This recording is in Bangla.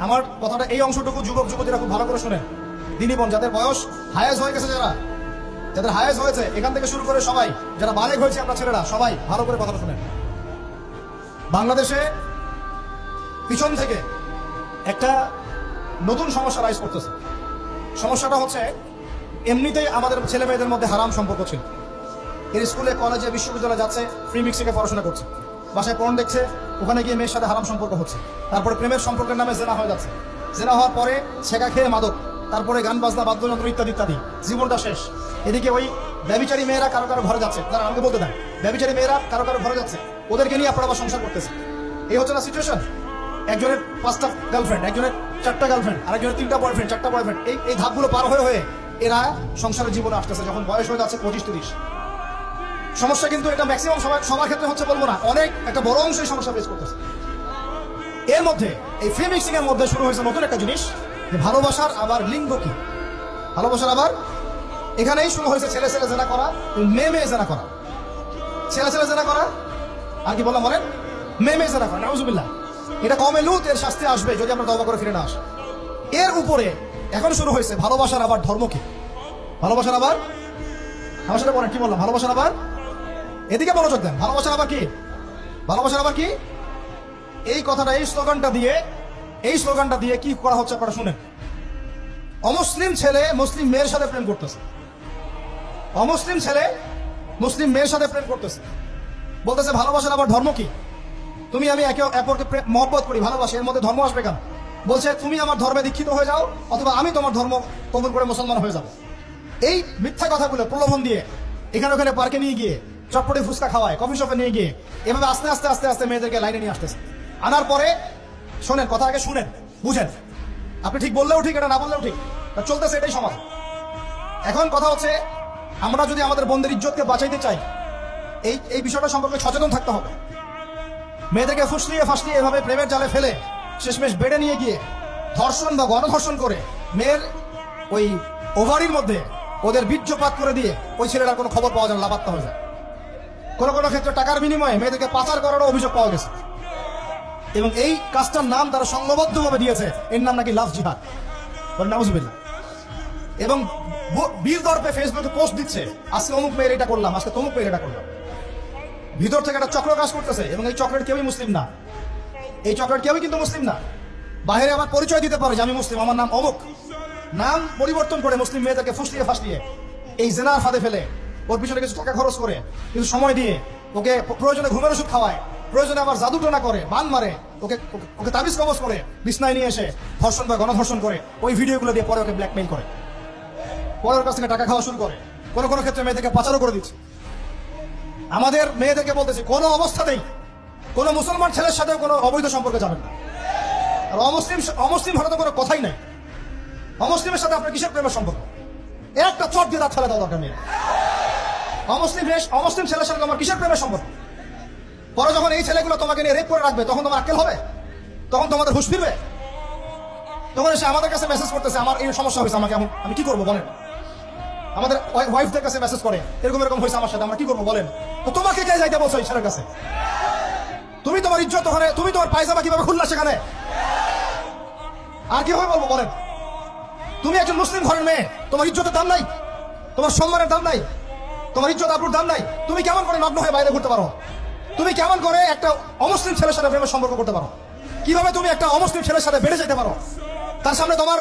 আমার কথাটা এই অংশটুকু যুবক যুবতীরা খুব ভালো করে শুনেন। দিনী বোন, যাদের বয়স হায়েজ হয়ে গেছে, যাদের হায়েজ হয়েছে, এখান থেকে শুরু করে সবাই, যারা বালেগ হয়েছে আমরা ছেলেরা, সবাই ভালো করে কথাটা শুনেন। বাংলাদেশে পিছন থেকে একটা নতুন সমস্যা রাইজ করতেছে। সমস্যাটা হচ্ছে, এমনিতেই আমাদের ছেলে মেয়েদের মধ্যে হারাম সম্পর্ক ছিল। এর স্কুলে, কলেজে, বিশ্ববিদ্যালয়ে যাচ্ছে, ফ্রি মিক্সিংয়ে পড়াশোনা করছে, বাসায় পর্ন দেখছে, ওখানে গিয়ে মেয়ের সাথে হারাম সম্পর্ক হচ্ছে, তারপরে প্রেমের সম্পর্কের নামে জেনা হয়ে যাচ্ছে, জেনা হওয়ার পরে ছেঁকা খেয়ে মাদক, তারপরে গান বাজনা, বাদ্যযন্ত্র ইত্যাদি ইত্যাদি, জীবনটা শেষ। এদিকে ওই ব্যভিচারী মেয়েরা কারো কারো ঘরে যাচ্ছে, তারা আমাকে বলতে দেন, ব্যভিচারী মেয়েরা কারো কারো ঘরে যাচ্ছে, ওদেরকে নিয়ে আপনারা আবার সংসার করতেছে। এই হচ্ছে না সিচুয়েশন। একজনের 5টা গার্লফ্রেন্ড, একজনের 4টা গার্লফ্রেন্ড, আরেকজনের 3টা বয়ফ্রেন্ড, 4টা বয়ফ্রেন্ড। এই ধাপগুলো পার হয়ে এরা সংসারের জীবনে আসতেছে যখন বয়স হয়ে যাচ্ছে 25-30। সমস্যা কিন্তু এটা ম্যাক্সিমাম সবার ক্ষেত্রে হচ্ছে বলবো না, অনেক একটা বড় অংশ এই সমস্যা ফেস করতেছে। এর মধ্যে এই ফ্রি মিক্সিং এর মধ্যে শুরু হয়েছে নতুন একটা জিনিস, যে ভালোবাসার আবার লিঙ্গ কি, ভালোবাসার আবার এখানেই শুরু হয়েছে ছেলে ছেলে জেনা করা, মেয়ে মেয়ে জেনা করা, ছেলে ছেলে জেনা করা, আর কি বললাম বলেন, মেয়ে মেয়ে জেনা করা। নাউজুবিল্লাহ। এটা কমে লুত, এর শাস্তি আসবে যদি আমরা তওবা করে ফিরে না আসি। এর উপরে এখন শুরু হয়েছে ভালোবাসার আবার ধর্ম কি, ভালোবাসার আবার, আমার সাথে বলেন কি বললাম, ভালোবাসার আবার, এদিকে মনোযোগ দেন, ভালোবাসার আবার কি, ভালোবাসার আবার কি। এই কথাটা, এই স্লোগানটা দিয়ে কি করা হচ্ছে আপনারা শুনেন। অমুসলিম ছেলে মুসলিম মেয়ের সাথে প্রেম করতেছে, অমুসলিম ছেলে মুসলিম মেয়ের সাথে প্রেম করতেছে, বলতেছে ভালোবাসার আবার ধর্ম কি। তুমি আমি একে অপরকে মহব্বত করি, ভালোবাসি, এর মধ্যে ধর্ম আসবে কেন? বলছে তুমি আমার ধর্মে দীক্ষিত হয়ে যাও, অথবা আমি তোমার ধর্ম কবুল করে মুসলমান হয়ে যাব। এই মিথ্যা কথাগুলো প্রলোভন দিয়ে এখানে ওখানে পার্কে নিয়ে গিয়ে, চটপটি ফুচকা খাওয়ায়, কফি শপে নিয়ে গিয়ে, এভাবে আস্তে আস্তে আস্তে আস্তে মেয়েদেরকে লাইনে নিয়ে আসতেছে। আনার পরে শোনেন, কথা আগে শুনেন, বুঝেন। আপনি ঠিক বললেও ঠিক, এটা না বললেও ঠিক, চলতেছে, এটাই সমাজ। এখন কথা হচ্ছে, আমরা যদি আমাদের বোনদের ইজ্জতকে বাঁচাইতে চাই, এই বিষয়টা সম্পর্কে সচেতন থাকতে হবে। মেয়েদেরকে ফুসলিয়ে ফাসলিয়ে এভাবে প্রেমের জালে ফেলে শেষমেশ বেড়ে নিয়ে গিয়ে ধর্ষণ বা গণধর্ষণ করে মেয়ের ওই ওভারির মধ্যে ওদের বীর্যপাত করে দিয়ে ওই ছেলেটার কোনো খবর পাওয়া যায় না, লাপাত্তা হয়ে যায়। কোনো কোনো ক্ষেত্রে টাকার বিনিময়ে মেয়েদেরকে পাচার করারও অভিযোগ পাওয়া গেছে। এবং এই কাজটার নাম তারা সংঘবদ্ধভাবে দিয়েছে, এর নাম নাকি লাভ জিহাদ। নাউজুবিল্লাহ। এবং বীর দর্পে ফেসবুকে পোস্ট দিচ্ছে, আজকে অমুক মেয়ের এটা করলাম, আজকে তমুক মেয়ের এটা করলাম। ভিতর থেকে একটা চক্র কাজ করতেছে, এবং এই চক্রের কেউই মুসলিম না, এই চক্রের কেউই কিন্তু মুসলিম না। বাইরে আবার পরিচয় দিতে পারে যে আমি মুসলিম, আমার নাম অমুক, নাম পরিবর্তন করে মুসলিম মেয়েদেরকে ফুসলিয়ে ফাসলিয়ে এই জেনার ফাঁদে ফেলে ওর পিছনে কিছু টাকা খরচ করে, কিছু সময় দিয়ে ওকে প্রয়োজনে ঘুমের ওষুধ খাওয়ায়, প্রয়োজনে আবার জাদু টোনা করে, বান মারে, ওকে তাবিজ কবজ করে বিছনায় নিয়ে এসে ধর্ষণ বা গণধর্ষণ করে, ওই ভিডিওগুলো দিয়ে পরে ওকে ব্ল্যাকমেইল করে, পরে ওর কাছ থেকে টাকা খাওয়া শুরু করে, কোনো কোনো ক্ষেত্রে মেয়েদেরকে পাচারও করে দিচ্ছে। আমাদের মেয়েদেরকে বলতেছি, কোনো অবস্থাতেই কোনো মুসলমান ছেলের সাথে কোনো অবৈধ সম্পর্কে যাবেন না। আর অমুসলিম হলে তো কোনো কথাই নাই। অমুসলিমের সাথে আপনার কিসের প্রেমের সম্পর্ক? একটা চট দিয়ে দাঁত ফেলে দেওয়া দরকার নেই। অমুসলিম ছেলের সাথে তোমার কিসের প্রেমের সম্পর্ক? পরে যখন এই ছেলেগুলো তোমাকে নিয়ে রেপ করে রাখবে, তখন তোমার আক্কেল হবে, তখন তোমাদের হুঁশ ফিরবে। তখন এসে আমাদের কাছে মেসেজ করতেছে, আমার এই সমস্যা হয়েছে, আমাকে আমি কি করবো বলেন। আমাদের ওয়াইফদের কাছে মেসেজ করে, এরকম এরকম হয়েছে আমার সাথে, আমরা কি করবো বলেন। তো তোমাকে কে যাইতে বলছো এই ছেলের কাছে? তুমি তোমার ইজ্জত ওখানে, তুমি তোমার পায়জামা কিভাবে খুললা সেখানে, আর কিভাবে বলবো বলেন। তুমি একজন মুসলিম ঘরের মেয়ে, তোমার ইজ্জতের দাম নাই, তোমার সম্মানের দাম নাই, তোমার ইজ্জত আবরুর দাম নাই। তুমি কেমন করে নগ্ন হয়ে বাইরে ঘুরতে পারো? তুমি কেমন করে একটা অমুসলিম ছেলের সাথে প্রেমের সম্পর্ক করতে পারো? কিভাবে তুমি একটা অমুসলিম ছেলের সাথে বেড়ে যেতে পারো? তার সামনে তোমার